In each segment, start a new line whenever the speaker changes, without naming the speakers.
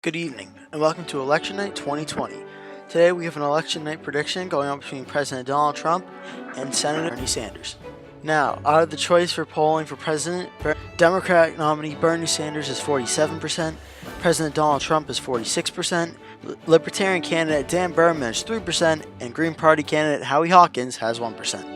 Good evening, and welcome to Election Night 2020. Today we have an election night prediction going on between President Donald Trump and Senator Bernie Sanders. Now, out of the choice for polling for president, Democratic nominee Bernie Sanders is 47%, President Donald Trump is 46%, Libertarian candidate Dan Berman is 3%, and Green Party candidate Howie Hawkins has 1%.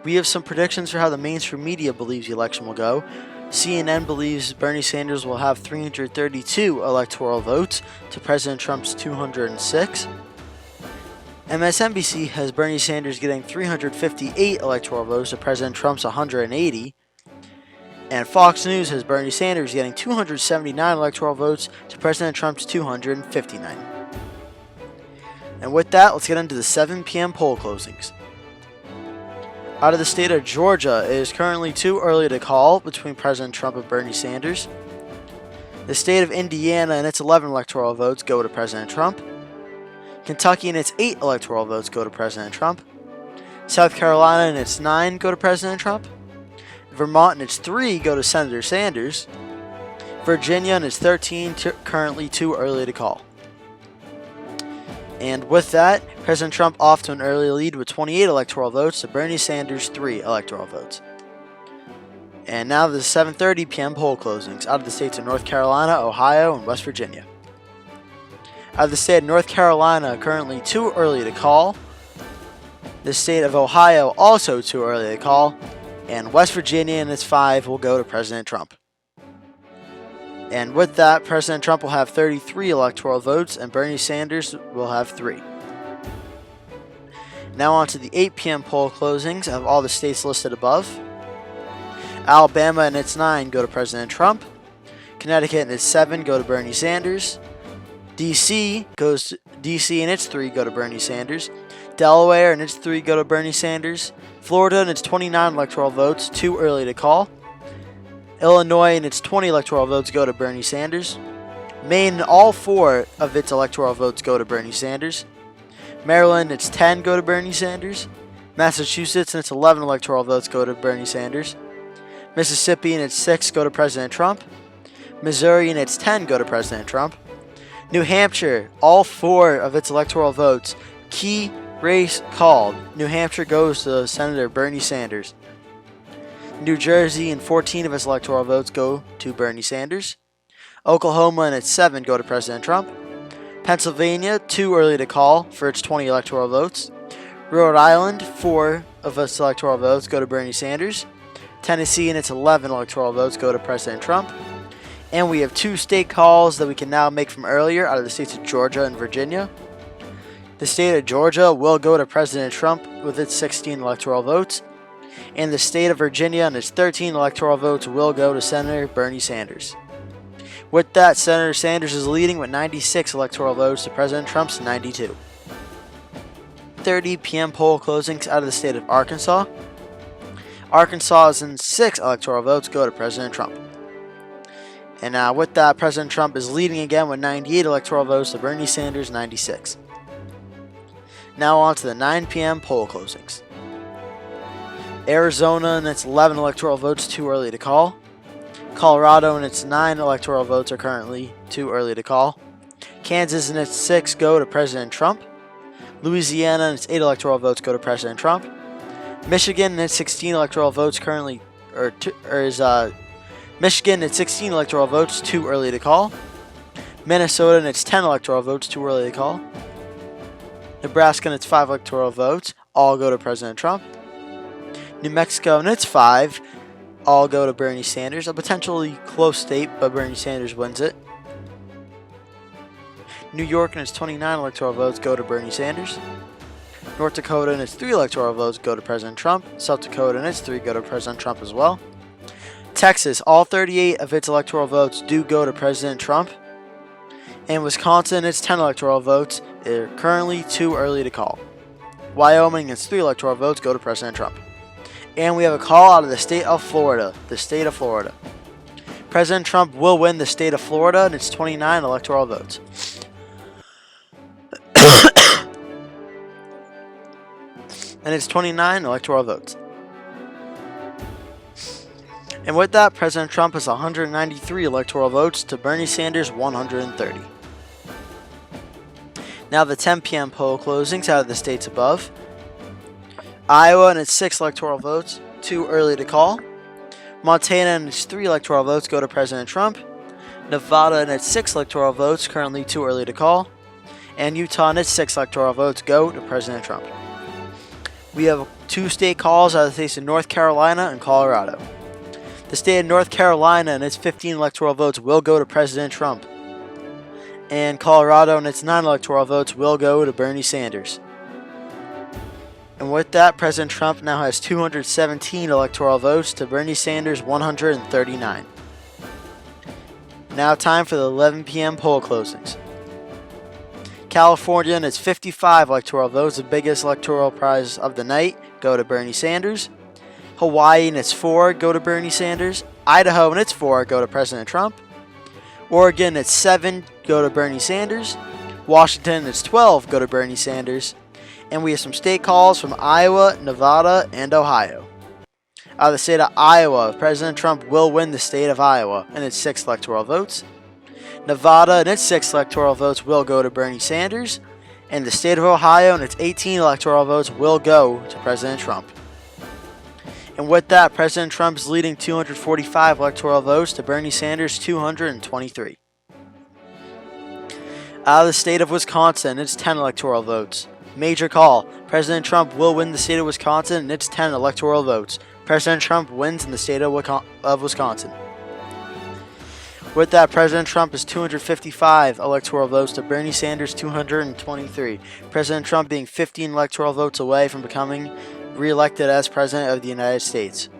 We have some predictions for how the mainstream media believes the election will go. CNN believes Bernie Sanders will have 332 electoral votes to President Trump's 206. MSNBC has Bernie Sanders getting 358 electoral votes to President Trump's 180. And Fox News has Bernie Sanders getting 279 electoral votes to President Trump's 259. And with that, let's get into the 7 p.m. poll closings. Out of the state of Georgia, it is currently too early to call between President Trump and Bernie Sanders. The state of Indiana and its 11 electoral votes go to President Trump. Kentucky and its 8 electoral votes go to President Trump. South Carolina and its 9 go to President Trump. Vermont and its 3 go to Senator Sanders. Virginia and its 13 currently too early to call. And with that, President Trump off to an early lead with 28 electoral votes to Bernie Sanders' 3 electoral votes. And now the 7:30 p.m. poll closings out of the states of North Carolina, Ohio, and West Virginia. Out of the state of North Carolina, currently too early to call. The state of Ohio, also too early to call. And West Virginia and its 5 will go to President Trump. And with that, President Trump will have 33 electoral votes and Bernie Sanders will have 3. Now on to the 8 p.m. poll closings of all the states listed above. Alabama and its 9 go to President Trump. Connecticut and its 7 go to Bernie Sanders. DC and its 3 go to Bernie Sanders. Delaware and its 3 go to Bernie Sanders. Florida and its 29 electoral votes, too early to call. Illinois and its 20 electoral votes go to Bernie Sanders. Maine and all 4 of its electoral votes go to Bernie Sanders. Maryland and its 10 go to Bernie Sanders. Massachusetts and its 11 electoral votes go to Bernie Sanders. Mississippi and its 6 go to President Trump. Missouri and its 10 go to President Trump. New Hampshire, all 4 of its electoral votes, key race called. New Hampshire goes to Senator Bernie Sanders. New Jersey and 14 of its electoral votes go to Bernie Sanders. Oklahoma and its 7 go to President Trump. Pennsylvania, too early to call for its 20 electoral votes. Rhode Island, 4 of its electoral votes go to Bernie Sanders. Tennessee and its 11 electoral votes go to President Trump. And we have 2 state calls that we can now make from earlier out of the states of Georgia and Virginia. The state of Georgia will go to President Trump with its 16 electoral votes. And the state of Virginia and its 13 electoral votes will go to Senator Bernie Sanders. With that, Senator Sanders is leading with 96 electoral votes to President Trump's 92. 30 p.m. poll closings out of the state of Arkansas. Arkansas and 6 electoral votes go to President Trump. And with that, President Trump is leading again with 98 electoral votes to Bernie Sanders' 96. Now on to the 9 p.m. poll closings. Arizona and its 11 electoral votes too early to call. Colorado and its 9 electoral votes are currently too early to call. Kansas and its 6 go to President Trump. Louisiana and its 8 electoral votes go to President Trump. Michigan and its 16 electoral votes Michigan and its 16 electoral votes too early to call. Minnesota and its 10 electoral votes too early to call. Nebraska and its 5 electoral votes all go to President Trump. New Mexico and its 5 all go to Bernie Sanders. A potentially close state, but Bernie Sanders wins it. New York and its 29 electoral votes go to Bernie Sanders. North Dakota and its 3 electoral votes go to President Trump. South Dakota and its 3 go to President Trump as well. Texas, all 38 of its electoral votes do go to President Trump. And Wisconsin and its 10 electoral votes are currently too early to call. Wyoming and its 3 electoral votes go to President Trump. And we have a call out of the state of Florida. The state of Florida. President Trump will win the state of Florida and its 29 electoral votes. And its 29 electoral votes. And with that, President Trump has 193 electoral votes to Bernie Sanders' 130. Now the 10 p.m. poll closings out of the states above. Iowa and its 6 electoral votes, too early to call. Montana and its 3 electoral votes go to President Trump. Nevada and its 6 electoral votes, currently too early to call. And Utah and its 6 electoral votes go to President Trump. We have 2 state calls out of the states of North Carolina and Colorado. The state of North Carolina and its 15 electoral votes will go to President Trump. And Colorado and its 9 electoral votes will go to Bernie Sanders. And with that, President Trump now has 217 electoral votes to Bernie Sanders' 139. Now time for the 11 p.m. poll closings. California and its 55 electoral votes, the biggest electoral prize of the night, go to Bernie Sanders. Hawaii and its 4 go to Bernie Sanders. Idaho and its 4 go to President Trump. Oregon and its 7 go to Bernie Sanders. Washington and its 12 go to Bernie Sanders. And we have some state calls from Iowa, Nevada, and Ohio. Out of the state of Iowa, President Trump will win the state of Iowa and its 6 electoral votes. Nevada and its 6 electoral votes will go to Bernie Sanders. And the state of Ohio and its 18 electoral votes will go to President Trump. And with that, President Trump is leading 245 electoral votes to Bernie Sanders' 223. Out of the state of Wisconsin, it's 10 electoral votes. Major call. President Trump will win the state of Wisconsin and its 10 electoral votes. President Trump wins in the state of Wisconsin. With that, President Trump is 255 electoral votes to Bernie Sanders' 223. President Trump being 15 electoral votes away from becoming re-elected as President of the United States.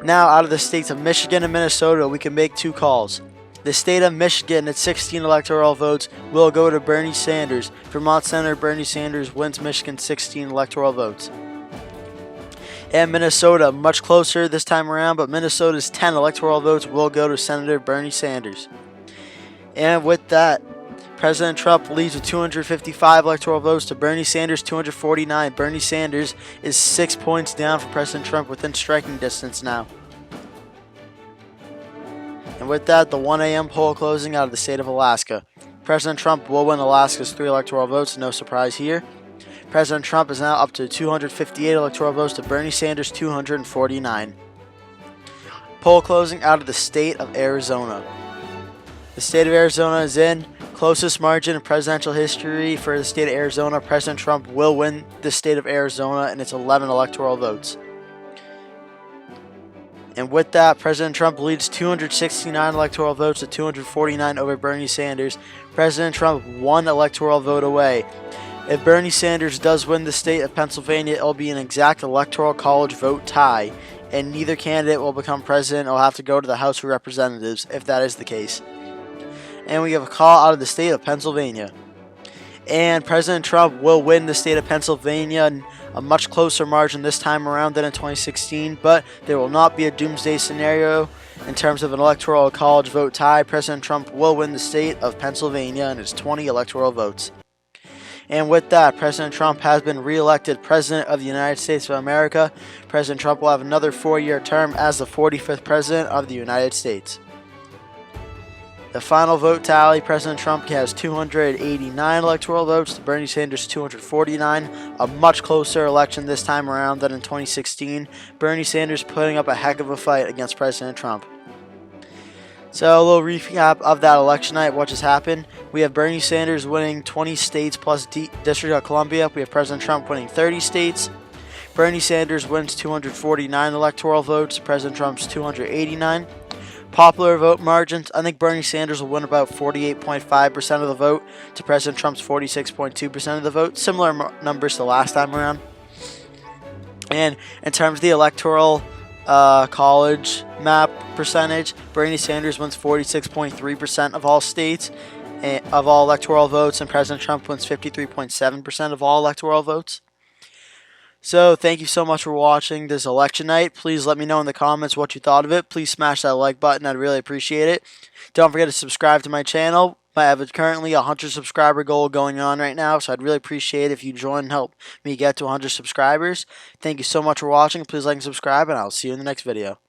Now, out of the states of Michigan and Minnesota, we can make 2 calls. The state of Michigan, its 16 electoral votes, will go to Bernie Sanders. Vermont Senator Bernie Sanders wins Michigan's 16 electoral votes. And Minnesota, much closer this time around, but Minnesota's 10 electoral votes will go to Senator Bernie Sanders. And with that, President Trump leads with 255 electoral votes to Bernie Sanders' 249. Bernie Sanders is 6 points down from President Trump, within striking distance now. And with that, the 1 a.m. poll closing out of the state of Alaska. President Trump will win Alaska's 3 electoral votes, no surprise here. President Trump is now up to 258 electoral votes to Bernie Sanders' 249. Poll closing out of the state of Arizona. The state of Arizona is in closest margin in presidential history for the state of Arizona. President Trump will win the state of Arizona and its 11 electoral votes. And with that, President Trump leads 269 electoral votes to 249 over Bernie Sanders. President Trump 1 electoral vote away. If Bernie Sanders does win the state of Pennsylvania, it will be an exact electoral college vote tie, and neither candidate will become president. It will have to go to the House of Representatives if that is the case. And we have a call out of the state of Pennsylvania. And President Trump will win the state of Pennsylvania in a much closer margin this time around than in 2016, but there will not be a doomsday scenario in terms of an electoral college vote tie. President Trump will win the state of Pennsylvania and its 20 electoral votes. And with that, President Trump has been re-elected President of the United States of America. President Trump will have another 4-year term as the 45th President of the United States. The final vote tally, President Trump has 289 electoral votes to Bernie Sanders' 249, a much closer election this time around than in 2016. Bernie Sanders putting up a heck of a fight against President Trump. So a little recap of that election night, what just happened. We have Bernie Sanders winning 20 states plus District of Columbia. We have President Trump winning 30 states. Bernie Sanders wins 249 electoral votes, President Trump's 289. Popular vote margins, I think Bernie Sanders will win about 48.5% of the vote to President Trump's 46.2% of the vote. Similar numbers to last time around. And in terms of the electoral college map percentage, Bernie Sanders wins 46.3% of all states, of all electoral votes, and President Trump wins 53.7% of all electoral votes. So thank you so much for watching this election night. Please let me know in the comments what you thought of it. Please smash that like button. I'd really appreciate it. Don't forget to subscribe to my channel. I have currently a 100 subscriber goal going on right now, so I'd really appreciate it if you join and help me get to 100 subscribers. Thank you so much for watching. Please like and subscribe, and I'll see you in the next video.